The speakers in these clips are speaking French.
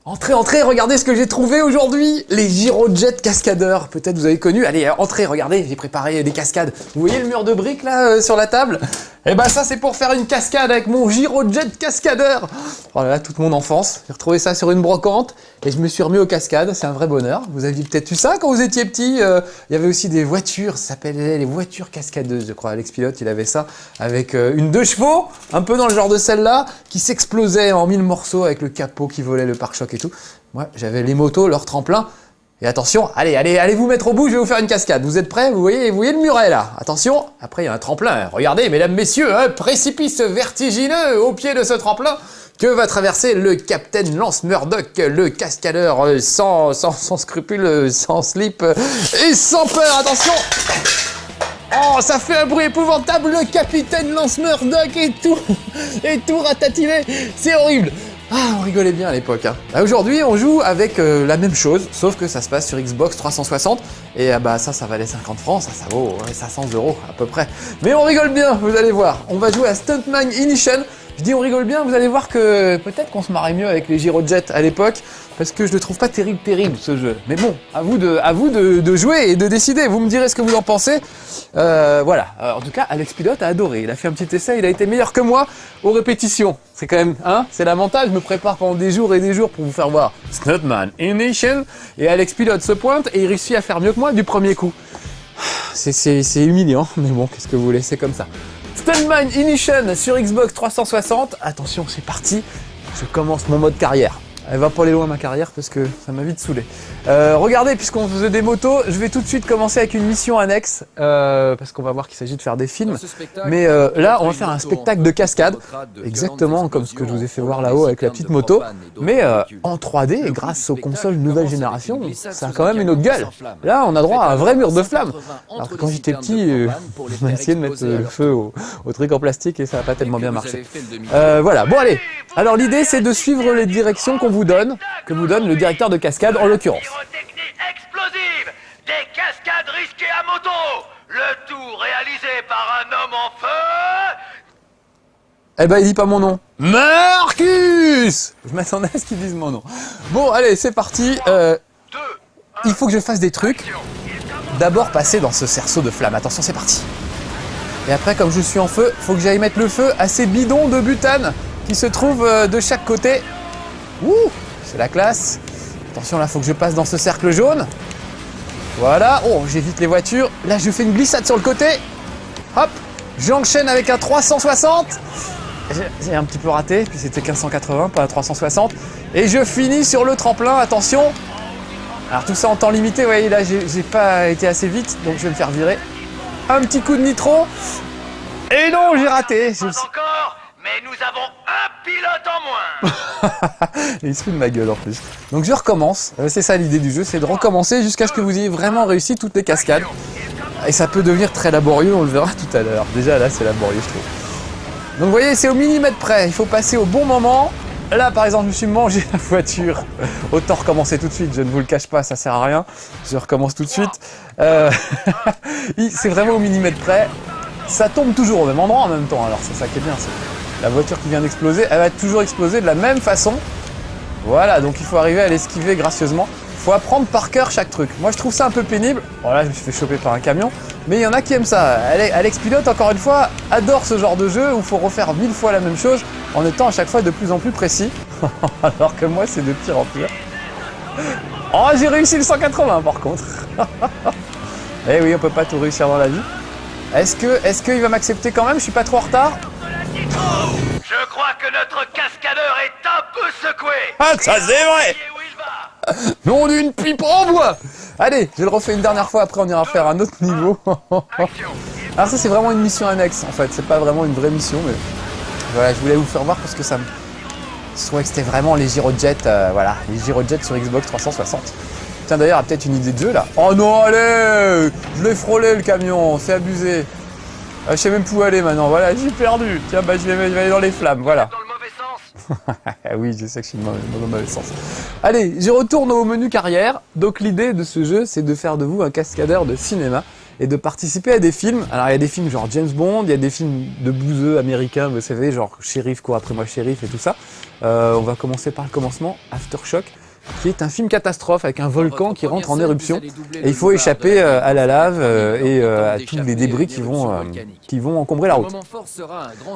Entrez, entrez, regardez ce que j'ai trouvé aujourd'hui. Les Girojet cascadeurs, peut-être vous avez connu. Allez, entrez, regardez, j'ai préparé des cascades. Vous voyez le mur de briques là sur la table? Eh ben ça c'est pour faire une cascade avec mon Girojet cascadeur. Oh là là, toute mon enfance. J'ai retrouvé ça sur une brocante et je me suis remis aux cascades. C'est un vrai bonheur. Vous aviez peut-être eu ça quand vous étiez petit. Il y avait aussi des voitures, ça s'appelait les voitures cascadeuses, je crois. Alex Pilote, il avait ça avec une 2 chevaux, un peu dans le genre de celle-là, qui s'explosait en 1000 morceaux avec le capot qui volait, le pare-choc et tout. Moi, j'avais les motos, leur tremplin. Et attention, allez vous mettre au bout, je vais vous faire une cascade. Vous êtes prêts? Vous voyez le muret là. Attention, après il y a un tremplin. Regardez, mesdames, messieurs, un précipice vertigineux au pied de ce tremplin que va traverser le Capitaine Lance Murdoch, le cascadeur sans scrupules, sans slip et sans peur. Attention! Oh, ça fait un bruit épouvantable, le Capitaine Lance Murdoch et tout ratatiné. C'est horrible. Ah, on rigolait bien à l'époque. Hein. Bah, aujourd'hui, on joue avec la même chose, sauf que ça se passe sur Xbox 360. Et ça valait 50 francs, ça vaut 500 € à peu près. Mais on rigole bien, vous allez voir. On va jouer à Stuntman Ignition. Je dis on rigole bien, vous allez voir que peut-être qu'on se marrait mieux avec les Girojet à l'époque, parce que je le trouve pas terrible ce jeu. Mais bon, à vous de jouer et de décider. Vous me direz ce que vous en pensez. Voilà. En tout cas, Alex Pilote a adoré. Il a fait un petit essai, il a été meilleur que moi aux répétitions. C'est quand même, hein, c'est lamentable. Je me prépare pendant des jours et des jours pour vous faire voir Stuntman Ignition. Et Alex Pilote se pointe et il réussit à faire mieux que moi du premier coup. C'est humiliant, mais bon, qu'est-ce que vous voulez, c'est comme ça. Stuntman Ignition sur Xbox 360. Attention, c'est parti. Je commence mon mode carrière. Elle va pas aller loin ma carrière parce que ça m'a vite saoulé. Regardez, puisqu'on faisait des motos, je vais tout de suite commencer avec une mission annexe parce qu'on va voir qu'il s'agit de faire des films. Mais là, on va faire un spectacle de cascade, exactement comme ce que je vous ai fait voir là-haut avec la petite moto, mais en 3D et grâce aux consoles nouvelle génération, ça a quand même une autre gueule. Là, on a droit à un vrai mur de flammes. Alors que quand j'étais petit, on a essayé de mettre le feu au truc en plastique et ça n'a pas tellement bien marché. Voilà, bon allez. Alors l'idée, c'est de suivre les directions que vous donne le directeur de cascade en l'occurrence. Pyrotechnie explosive, des cascades risquées à moto, le tout réalisé par un homme en feu. Eh ben il dit pas mon nom. Marcus! Je m'attendais à ce qu'il dise mon nom. Bon allez, c'est parti. Il faut que je fasse des trucs. D'abord passer dans ce cerceau de flammes. Attention, c'est parti. Et après, comme je suis en feu, faut que j'aille mettre le feu à ces bidons de butane qui se trouvent de chaque côté. Ouh, c'est la classe. Attention, là, faut que je passe dans ce cercle jaune. Voilà. Oh, j'évite les voitures. Là, je fais une glissade sur le côté. Hop, j'enchaîne avec un 360. J'ai un petit peu raté, puis c'était 1580, pas un 360. Et je finis sur le tremplin, attention. Alors tout ça en temps limité, vous voyez, là, j'ai pas été assez vite, donc je vais me faire virer. Un petit coup de nitro. Et non, j'ai raté. Pas encore, mais nous avons un pilote en moins. Il se fout de ma gueule en plus. Donc je recommence. C'est ça l'idée du jeu, c'est de recommencer jusqu'à ce que vous ayez vraiment réussi toutes les cascades. Et ça peut devenir très laborieux, on le verra tout à l'heure. Déjà là, c'est laborieux, je trouve. Donc vous voyez, c'est au millimètre près. Il faut passer au bon moment. Là, par exemple, je me suis mangé la voiture. Autant recommencer tout de suite, je ne vous le cache pas, ça sert à rien. Je recommence tout de suite. C'est vraiment au millimètre près. Ça tombe toujours au même endroit en même temps, alors c'est ça qui est bien. La voiture qui vient d'exploser, elle va toujours exploser de la même façon. Voilà, donc il faut arriver à l'esquiver gracieusement. Il faut apprendre par cœur chaque truc. Moi, je trouve ça un peu pénible. Bon, là, je me suis fait choper par un camion. Mais il y en a qui aiment ça. Alex Pilote, encore une fois, adore ce genre de jeu où il faut refaire 1000 fois la même chose en étant à chaque fois de plus en plus précis. Alors que moi, c'est de pire en pire. Oh, j'ai réussi le 180 par contre. Eh oui, on peut pas tout réussir dans la vie. Est-ce qu'il va m'accepter quand même? Je suis pas trop en retard? Je crois que notre cascadeur est un peu secoué. Ah, ça c'est vrai! Nom d'une pipe en bois! Allez, je le refais une dernière fois, après on ira faire un autre niveau. Alors ça c'est vraiment une mission annexe en fait, c'est pas vraiment une vraie mission, mais voilà, je voulais vous faire voir parce que je trouvais que c'était vraiment les Girojet, voilà, les Girojet sur Xbox 360. Tiens d'ailleurs, il y a peut-être une idée de jeu là. Oh non, allez! Je l'ai frôlé le camion, c'est abusé. Je sais même plus où aller maintenant, voilà, j'ai perdu. Tiens, je vais aller dans les flammes, voilà. Dans le mauvais sens. Oui, je sais que je suis dans le mauvais sens. Allez, je retourne au menu carrière. Donc l'idée de ce jeu, c'est de faire de vous un cascadeur de cinéma. et de participer à des films. Alors il y a des films genre James Bond, il y a des films de bouseux américains, vous savez, genre Shérif, cours après moi Shérif et tout ça. On va commencer par le commencement, Aftershock, qui est un film catastrophe avec un volcan qui rentre en éruption et il faut échapper à la lave et à tous les débris qui vont encombrer la route.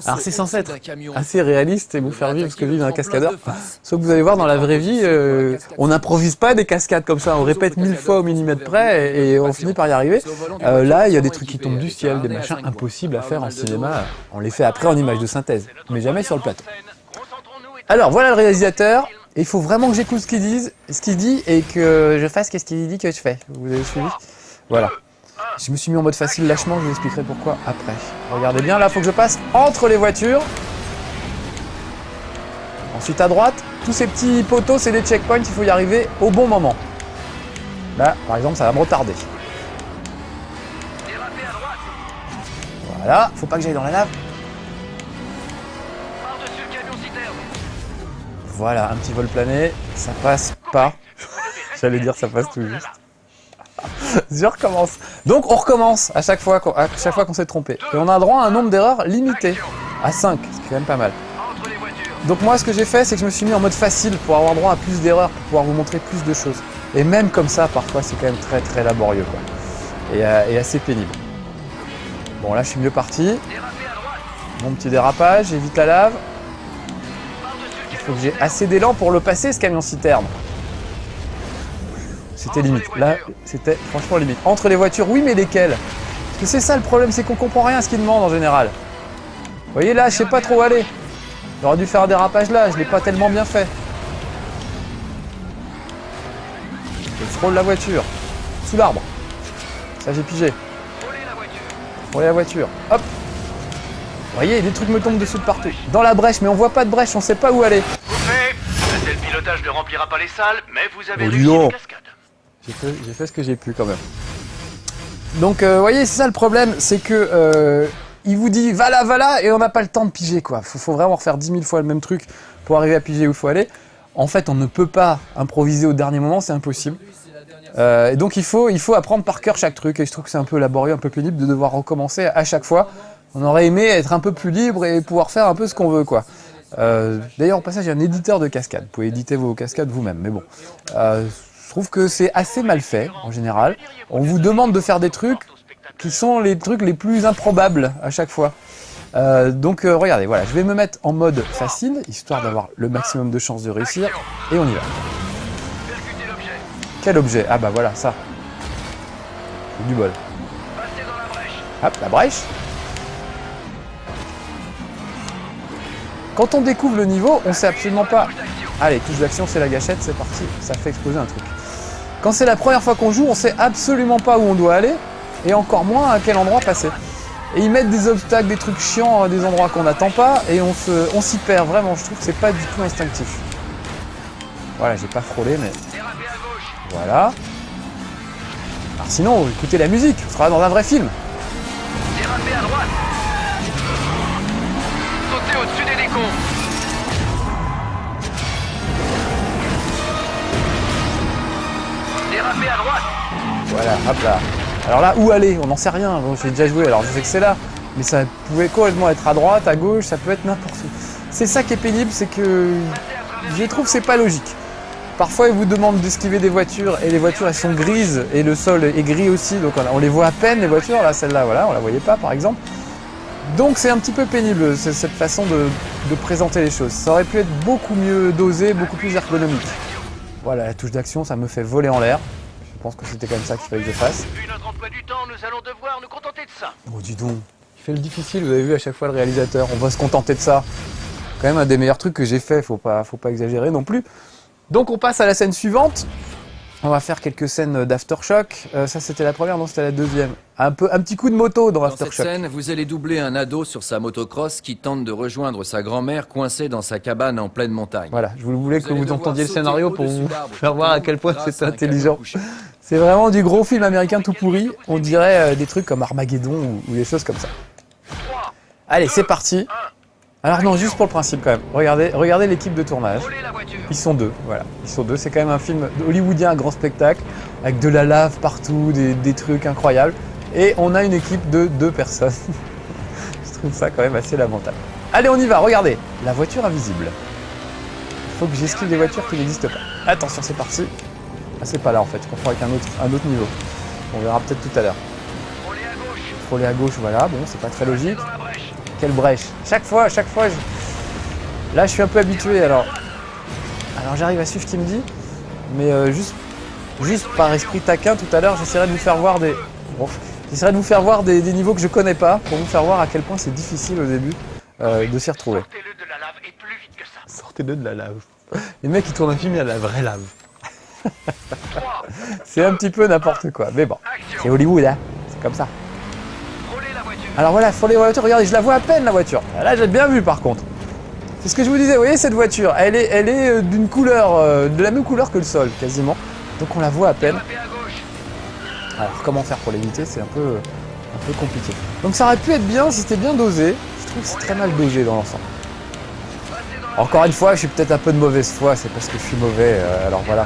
Alors c'est censé être assez réaliste et vous faire vivre ce que vit un cascadeur. Sauf que vous allez voir dans la vraie vie, on n'improvise pas des cascades comme ça, on répète 1000 fois au millimètre près et on finit par y arriver. Là il y a des trucs qui tombent du ciel, des machins impossibles à faire en cinéma, on les fait après en images de synthèse, mais jamais sur le plateau. Alors voilà le réalisateur. Et il faut vraiment que j'écoute ce qu'il dit et que je fasse ce qu'il dit que je fais. Vous avez suivi? Voilà. Je me suis mis en mode facile lâchement, je vous expliquerai pourquoi après. Regardez bien, là, il faut que je passe entre les voitures. Ensuite à droite, tous ces petits poteaux, c'est des checkpoints, il faut y arriver au bon moment. Là, par exemple, ça va me retarder. Voilà, faut pas que j'aille dans la lave. Voilà, un petit vol plané, ça passe pas. J'allais dire ça passe tout juste. Je recommence. Donc on recommence à chaque fois qu'on s'est trompé. Et on a droit à un nombre d'erreurs limité, à 5, ce qui est quand même pas mal. Donc moi ce que j'ai fait, c'est que je me suis mis en mode facile pour avoir droit à plus d'erreurs, pour pouvoir vous montrer plus de choses. Et même comme ça, parfois c'est quand même très très laborieux quoi. Et assez pénible. Bon là je suis mieux parti. Mon petit dérapage, j'évite la lave. Il faut que j'ai assez d'élan pour le passer ce camion citerne. C'était limite. Là, c'était franchement limite. Entre les voitures, oui, mais lesquelles? Parce que c'est ça le problème, c'est qu'on comprend rien à ce qu'ils demandent en général. Vous voyez là, je sais pas trop où aller. J'aurais dû faire un dérapage là, je l'ai pas tellement bien fait. Je frôle la voiture. Sous l'arbre. Ça j'ai pigé. Frôler la voiture. Hop. Vous voyez, des trucs me tombent dessus de partout. Dans la brèche, mais on voit pas de brèche, on sait pas où aller. Coupé. Le tel pilotage ne remplira pas les salles, mais vous avez réussi une cascade. J'ai fait ce que j'ai pu quand même. Donc, vous voyez, c'est ça le problème, c'est que il vous dit va là, et on n'a pas le temps de piger quoi. Faut vraiment refaire 10 000 fois le même truc pour arriver à piger où il faut aller. En fait, on ne peut pas improviser au dernier moment, c'est impossible. Et donc, il faut apprendre par cœur chaque truc. Et je trouve que c'est un peu laborieux, un peu pénible de devoir recommencer à chaque fois. On aurait aimé être un peu plus libre et pouvoir faire un peu ce qu'on veut, quoi. D'ailleurs, au passage, il y a un éditeur de cascades. Vous pouvez éditer vos cascades vous-même, mais bon. Je trouve que c'est assez mal fait, en général. On vous demande de faire des trucs qui sont les trucs les plus improbables à chaque fois. Donc, regardez, voilà, je vais me mettre en mode facile, histoire d'avoir le maximum de chances de réussir. Et on y va. Quel objet? Ah bah voilà, ça. C'est du bol. Hop, la brèche. Quand on découvre le niveau, on sait absolument pas... Allez, touche d'action, c'est la gâchette, c'est parti, ça fait exploser un truc. Quand c'est la première fois qu'on joue, on sait absolument pas où on doit aller, et encore moins à quel endroit passer. Et ils mettent des obstacles, des trucs chiants à des endroits qu'on n'attend pas, et on s'y perd vraiment, je trouve que c'est pas du tout instinctif. Voilà, j'ai pas frôlé, mais... Voilà. Alors sinon, écoutez la musique, on sera dans un vrai film. Dérapez à droite. Sautez au-dessus des décombres. Dérapez à droite. Voilà, hop là. Alors là, où aller? On n'en sait rien. Bon, j'ai déjà joué, alors je sais que c'est là. Mais ça pouvait complètement être à droite, à gauche, ça peut être n'importe où. C'est ça qui est pénible, c'est que je trouve que c'est pas logique. Parfois, ils vous demandent d'esquiver des voitures et les voitures, elles sont grises et le sol est gris aussi. Donc on les voit à peine, les voitures. Là, celle-là, voilà, on la voyait pas, par exemple. Donc c'est un petit peu pénible, cette façon de présenter les choses. Ça aurait pu être beaucoup mieux dosé, beaucoup plus ergonomique. Voilà, la touche d'action, ça me fait voler en l'air. Je pense que c'était comme ça qu'il fallait que je fasse. Vu notre emploi du temps, nous allons devoir nous contenter de ça. Oh, dis donc, il fait le difficile, vous avez vu à chaque fois le réalisateur. On va se contenter de ça. Quand même un des meilleurs trucs que j'ai fait, faut pas exagérer non plus. Donc on passe à la scène suivante. On va faire quelques scènes d'Aftershock. Ça c'était la première, non c'était la deuxième. Un petit coup de moto dans Aftershock. Dans cette scène, vous allez doubler un ado sur sa motocross qui tente de rejoindre sa grand-mère coincée dans sa cabane en pleine montagne. Voilà, je voulais que vous entendiez le scénario pour vous faire voir à quel point c'est intelligent. C'est vraiment du gros film américain tout pourri. On dirait des trucs comme Armageddon ou des choses comme ça. Allez, c'est parti. Alors non, juste pour le principe quand même. Regardez l'équipe de tournage. Ils sont deux, voilà. Ils sont deux, c'est quand même un film hollywoodien à grand spectacle, avec de la lave partout, des trucs incroyables. Et on a une équipe de 2 personnes. Je trouve ça quand même assez lamentable. Allez, on y va, regardez. La voiture invisible. Il faut que j'esquive des voitures qui n'existent pas. Attention, c'est parti. Ah, c'est pas là en fait, je confonds avec un autre niveau. On verra peut-être tout à l'heure. Frôler à gauche, voilà. Bon, c'est pas très logique. Quelle brèche. Chaque fois, là, je suis un peu habitué, alors j'arrive à suivre ce qu'il me dit. Mais juste par esprit taquin, tout à l'heure, j'essaierai de vous faire voir des niveaux que je connais pas, pour vous faire voir à quel point c'est difficile au début de s'y retrouver. Sortez-le de la lave et plus vite que ça. Sortez-le de la lave. Les mecs, ils tournent un film, il y a de la vraie lave. C'est un petit peu n'importe quoi, mais bon, c'est Hollywood, hein, c'est comme ça. Frôlez la voiture. Alors voilà, frôler la voiture, regardez, je la vois à peine la voiture. Là, j'ai bien vu par contre. C'est ce que je vous disais, vous voyez cette voiture, elle est d'une couleur, de la même couleur que le sol, quasiment. Donc on la voit à peine. Tapez à gauche. Alors comment faire pour l'éviter, c'est un peu compliqué. Donc ça aurait pu être bien si c'était bien dosé. Je trouve que c'est très mal dosé dans l'ensemble. Encore une fois, je suis peut-être un peu de mauvaise foi, c'est parce que je suis mauvais, alors voilà.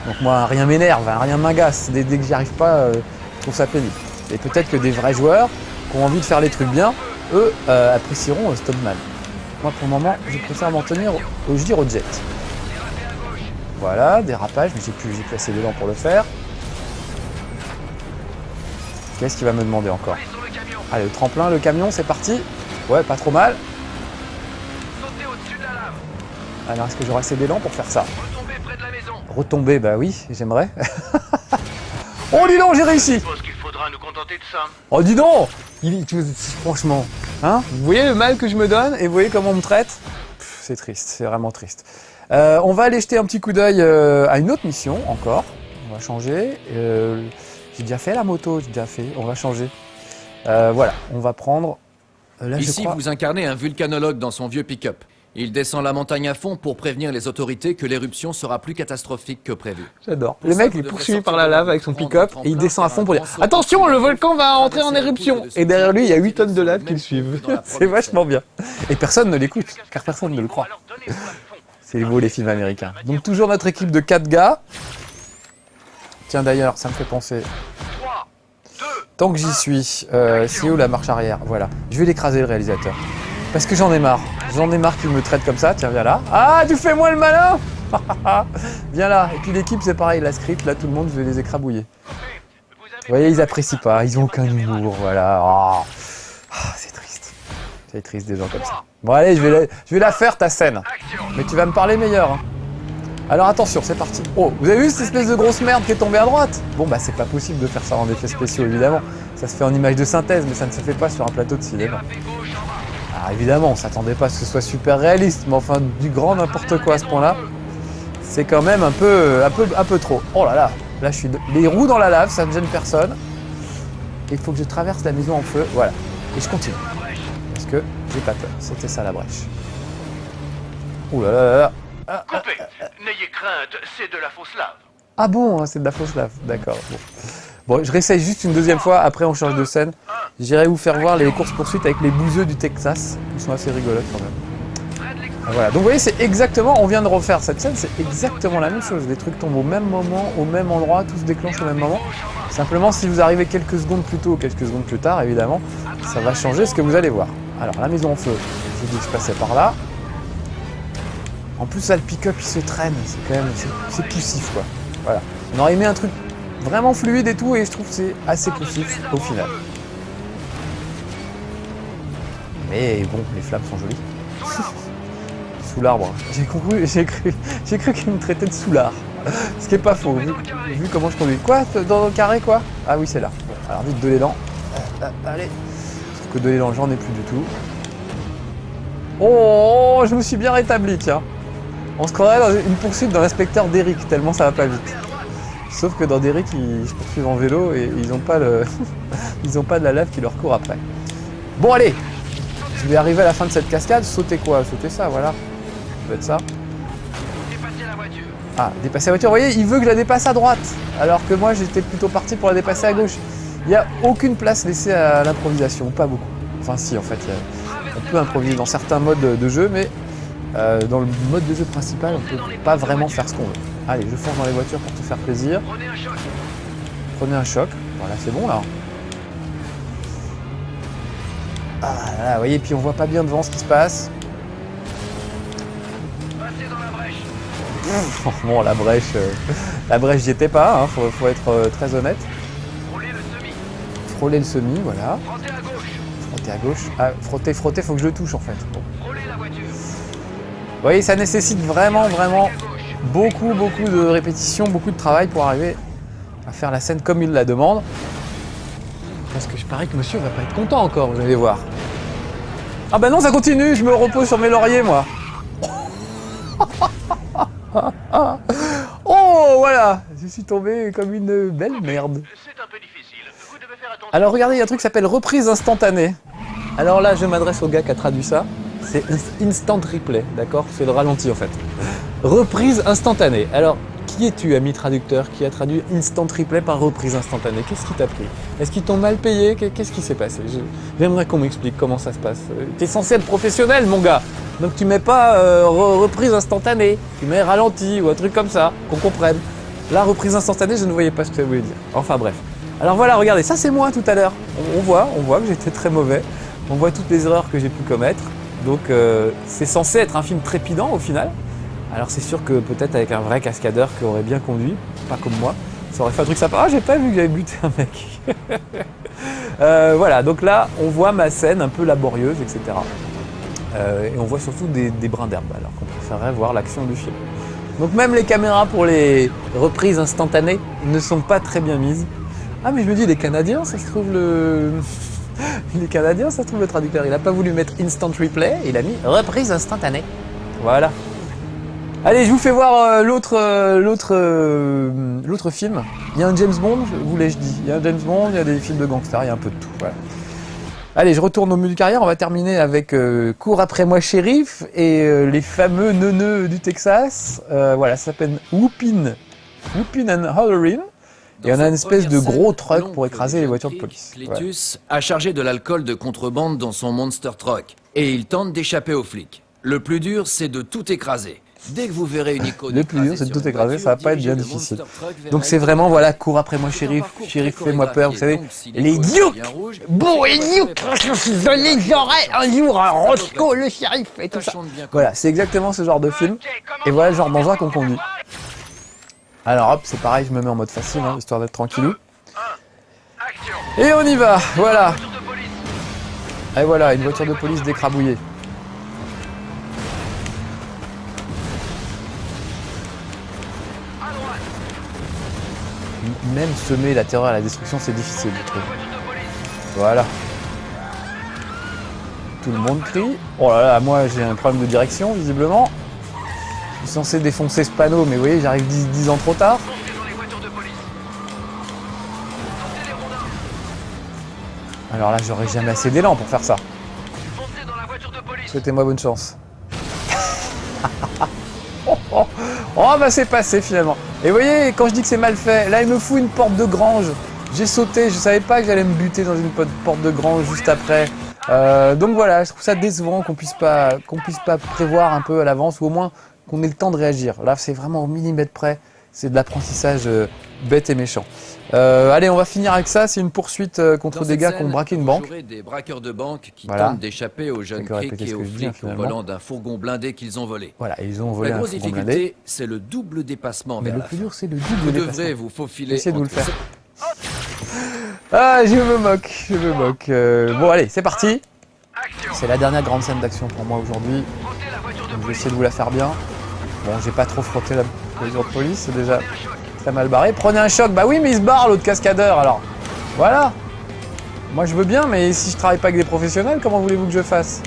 Donc moi, rien m'énerve, hein, rien m'agace. Dès que j'y arrive pas, je trouve ça pénible. Et peut-être que des vrais joueurs qui ont envie de faire les trucs bien, eux, apprécieront Stoneman. Moi, pour le moment, je préfère m'en tenir au Girojet. Voilà, dérapage, mais j'ai placé l'élan pour le faire. Qu'est-ce qu'il va me demander encore? Allez, le tremplin, le camion, c'est parti. Ouais, pas trop mal. Sautez au-dessus de la lave. Alors, est-ce que j'aurai assez d'élan pour faire ça? Retombez près de la maison. Retomber, bah oui, j'aimerais. Oh, dis donc, j'ai réussi! Je suppose qu'il faudra nous contenter de ça. Oh, dis donc! Franchement, hein? Vous voyez le mal que je me donne et vous voyez comment on me traite? C'est triste, c'est vraiment triste. On va aller jeter un petit coup d'œil à une autre mission, encore. On va changer. J'ai déjà fait la moto, on va changer. Voilà, on va prendre... Là, Ici, vous incarnez un vulcanologue dans son vieux pick-up. Il descend la montagne à fond pour prévenir les autorités que l'éruption sera plus catastrophique que prévu. J'adore. Pour Le ça, mec vous est devrez poursuivi par sortir la de lave la avec son prendre pick-up un et il tremplin, descend à fond pour dire faire un attention, le saut volcan va entrer en traverser un éruption. couple de Et derrière lui, il y a 8 secondes tonnes de lave même qui le chose suivent. que dans la C'est première vachement scène. bien. Et personne ne l'écoute, car personne ne le croit. Alors donnez-vous à fond. C'est beau les films américains. Donc toujours notre équipe de 4 gars. Tiens d'ailleurs, ça me fait penser. 3, 2, Tant que j'y suis, c'est où la marche arrière? Voilà. Je vais l'écraser le réalisateur. Parce que j'en ai marre. J'en ai marre qu'il me traite comme ça. Tiens, viens là. Ah, tu fais moi le malin. Viens là. Et puis l'équipe, c'est pareil. La script, là, tout le monde, je vais les écrabouiller. vous Vous voyez, ils apprécient pas. Ils ont aucun humour. Voilà. Ah. Ah, c'est triste. C'est triste des gens comme ça. Bon, allez, je vais la faire, ta scène. action. Mais tu vas me parler meilleur. Hein. Alors attention, c'est parti. Oh, vous avez vu cette espèce de grosse merde qui est tombée à droite? Bon, bah, c'est pas possible de faire ça en effets spéciaux, évidemment. Ça se fait en image de synthèse, mais ça ne se fait pas sur un plateau de cinéma. Tapez gauche en bas. Ah, évidemment, on s'attendait pas à ce que ce soit super réaliste, mais enfin, du grand n'importe quoi à ce point-là, c'est quand même un peu trop. Oh là là, là je suis les roues dans la lave, ça ne gêne personne. Et il faut que je traverse la maison en feu, voilà. Et je continue, parce que j'ai pas peur. C'était ça la brèche. Ouh là là là là. Coupez. N'ayez crainte, c'est de la fausse lave. Ah bon, c'est de la fausse lave, d'accord. Bon, je réessaye juste une deuxième fois, après on change de scène. J'irai vous faire voir les courses-poursuites avec les bouseux du Texas. Ils sont assez rigolotes quand même. Ah, voilà, donc vous voyez, c'est exactement, on vient de refaire cette scène, c'est exactement la même chose. Les trucs tombent au même moment, au même endroit, tout se déclenche au même moment. Simplement, si vous arrivez quelques secondes plus tôt ou quelques secondes plus tard, évidemment, ça va changer ce que vous allez voir. Alors, la maison en feu, j'ai dit que je passais par là. En plus, là, le pick-up, il se traîne, c'est quand même, c'est poussif, quoi. Voilà. On aurait aimé un truc vraiment fluide et tout, et je trouve que c'est assez poussif au final. Mais bon, les flammes sont jolies. Sous l'arbre. J'ai cru qu'il me traitait de soulard. Ce qui est pas faux, vu comment je conduis. Quoi? Dans le carré, quoi? Ah oui, c'est là. Bon, alors vite, de l'élan. Allez. Sauf que de l'élan, j'en ai plus du tout. Oh, je me suis bien rétabli, tiens. On se croirait dans une poursuite dans l'inspecteur Derrick, tellement ça va pas vite. Sauf que dans Derrick, ils se poursuivent en vélo et ils ont pas ils ont pas de la lave qui leur court après. Bon, allez. Je vais arriver à la fin de cette cascade. Sauter quoi? Sauter ça, voilà. Ça doit être ça. Dépassez la voiture. Ah, dépasser la voiture. Vous voyez, il veut que je la dépasse à droite. Alors que moi, j'étais plutôt parti pour la dépasser à gauche. Il n'y a aucune place laissée à l'improvisation. Pas beaucoup. Enfin, si, en fait. On peut improviser dans certains modes de jeu, mais dans le mode de jeu principal, on ne peut pas vraiment faire ce qu'on veut. Allez, je fonce dans les voitures pour te faire plaisir. Prenez un choc. Prenez un choc. Voilà, c'est bon, là. Ah là, vous voyez, puis on voit pas bien devant ce qui se passe. Passez dans la brèche. Bon, la brèche, j'y étais pas, hein, faut être très honnête. Roulez le semi. Frôler le semi, voilà. Frottez à gauche. Frotter à gauche. Ah, frotter, faut que je le touche en fait. Bon. Roulez la voiture. Vous voyez, ça nécessite vraiment beaucoup de répétitions, beaucoup de travail pour arriver à faire la scène comme il la demande. Parce que je parie que monsieur va pas être content encore, vous allez voir. Ah bah non, ça continue, je me repose sur mes lauriers, moi. Oh, voilà, je suis tombé comme une belle merde. C'est un peu difficile. Vous devez faire attention. Alors regardez, il y a un truc qui s'appelle reprise instantanée. Alors là, je m'adresse au gars qui a traduit ça. C'est instant replay, d'accord? C'est le ralenti en fait. Reprise instantanée. Alors, qui es-tu, ami traducteur, qui a traduit instant replay par reprise instantanée? Qu'est-ce qui t'a pris? Est-ce qu'ils t'ont mal payé? Qu'est-ce qui s'est passé? J'aimerais qu'on m'explique comment ça se passe. T'es censé être professionnel, mon gars. Donc tu mets pas reprise instantanée, tu mets ralenti ou un truc comme ça, qu'on comprenne. La reprise instantanée, je ne voyais pas ce que ça voulait dire. Enfin bref. Alors voilà, regardez, ça c'est moi tout à l'heure. On voit que j'étais très mauvais. On voit toutes les erreurs que j'ai pu commettre. Donc c'est censé être un film trépidant au final. Alors c'est sûr que peut-être avec un vrai cascadeur qui aurait bien conduit, pas comme moi, ça aurait fait un truc sympa. Ah, j'ai pas vu que j'avais buté un mec. Voilà, donc là on voit ma scène un peu laborieuse, etc. Et on voit surtout des brins d'herbe, alors qu'on préférerait voir l'action du film. Donc même les caméras pour les reprises instantanées ne sont pas très bien mises. Ah mais je me dis, les Canadiens, ça se trouve le... Les Canadiens, ça se trouve le traducteur, il a pas voulu mettre instant replay, il a mis reprise instantanée. Voilà. Allez, je vous fais voir l'autre film. Il y a un James Bond, vous l'ai-je dit. Il y a un James Bond, il y a des films de gangsters, il y a un peu de tout. Voilà. Allez, je retourne au menu de carrière. On va terminer avec Cours après moi, shérif, et les fameux neuneux du Texas. Voilà, ça s'appelle Whoopin' and Hollerin'. Et on a une espèce de gros truck pour écraser les voitures de police. Cletus a chargé de l'alcool de contrebande dans son monster truck et il tente d'échapper aux flics. Le plus dur, c'est de tout écraser. Dès que vous verrez une icône le plus dur, c'est de tout écraser, ça va pas être bien difficile. Donc c'est vraiment, voilà, cours après moi, shérif, fais-moi peur, vous savez. Les Duke, bon, et Duke, dans les oreilles, un jour, un Roscoe, le shérif, et tout ça. Voilà, c'est exactement ce genre de film, et voilà le genre d'engin qu'on conduit. Alors hop, c'est pareil, je me mets en mode facile, hein, histoire d'être tranquillou. Et on y va, voilà. Et voilà, une voiture de police décrabouillée. Même semer la terreur et la destruction, c'est difficile, je trouve. Voilà. Tout le monde crie. Oh là là, moi j'ai un problème de direction, visiblement. Je suis censé défoncer ce panneau, mais vous voyez, j'arrive 10 ans trop tard. Alors là, j'aurais jamais assez d'élan pour faire ça. Souhaitez-moi bonne chance. Oh bah c'est passé finalement. Et vous voyez, quand je dis que c'est mal fait, là il me fout une porte de grange. J'ai sauté, je savais pas que j'allais me buter dans une porte de grange juste après. Donc voilà, je trouve ça décevant qu'on puisse pas prévoir un peu à l'avance, ou au moins qu'on ait le temps de réagir. Là c'est vraiment au millimètre près, c'est de l'apprentissage bête et méchant. Allez, on va finir avec ça, c'est une poursuite contre des gars qui ont braqué une banque. Des braqueurs de banque qui voilà. tentent d'échapper aux jeunes crics et aux flics au volant d'un fourgon blindé qu'ils ont volé. Voilà, ils ont volé un fourgon blindé. La grosse difficulté, c'est le double dépassement vers la fin. Le plus dur, c'est le double dépassement. Vous devrez vous faufiler. Essayez de vous le faire. Ah, je me moque. Bon, allez, c'est parti. C'est la dernière grande scène d'action pour moi aujourd'hui. Je vais essayer de vous la faire bien. Bon, j'ai pas trop frotté la voiture de police, c'est déjà très mal barré. Prenez un choc, bah oui, mais il se barre l'autre cascadeur, alors. Voilà. Moi je veux bien, mais si je travaille pas avec des professionnels, comment voulez-vous que je fasse?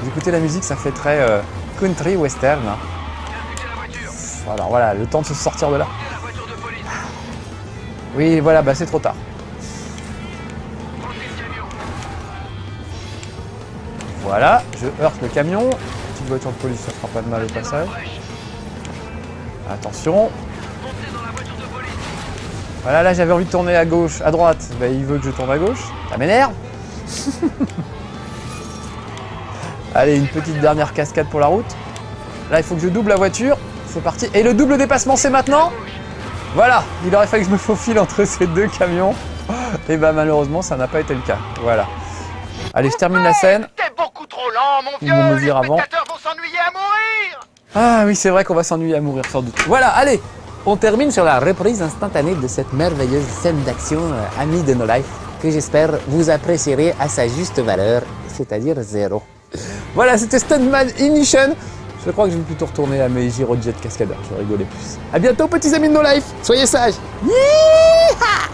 Vous écoutez la musique, ça fait très country western. Hein. Alors voilà, le temps de se sortir de là. Oui, voilà, bah c'est trop tard. Voilà, je heurte le camion. Petite voiture de police, ça fera pas de mal au passage. Attention. Voilà, là j'avais envie de tourner à gauche, à droite. Bah, il veut que je tourne à gauche. Ça m'énerve. Allez, une petite dernière cascade pour la route. Là, il faut que je double la voiture. C'est parti. Et le double dépassement, c'est maintenant. Voilà, il aurait fallu que je me faufile entre ces deux camions. Et bah malheureusement, ça n'a pas été le cas. Voilà. Allez, je termine la scène. T'es beaucoup trop lent, mon Ils vieux. vont me Les dire avant. spectateurs vont s'ennuyer à mourir. Ah oui, c'est vrai qu'on va s'ennuyer à mourir sans doute. Voilà, allez, on termine sur la reprise instantanée de cette merveilleuse scène d'action amie de No Life, que j'espère vous apprécierez à sa juste valeur, c'est-à-dire 0. Voilà, c'était Stuntman Ignition. Je crois que je vais plutôt retourner à mes Girojet cascadeurs, je vais rigoler plus. A bientôt petits amis de No Life, soyez sages. Yeeha!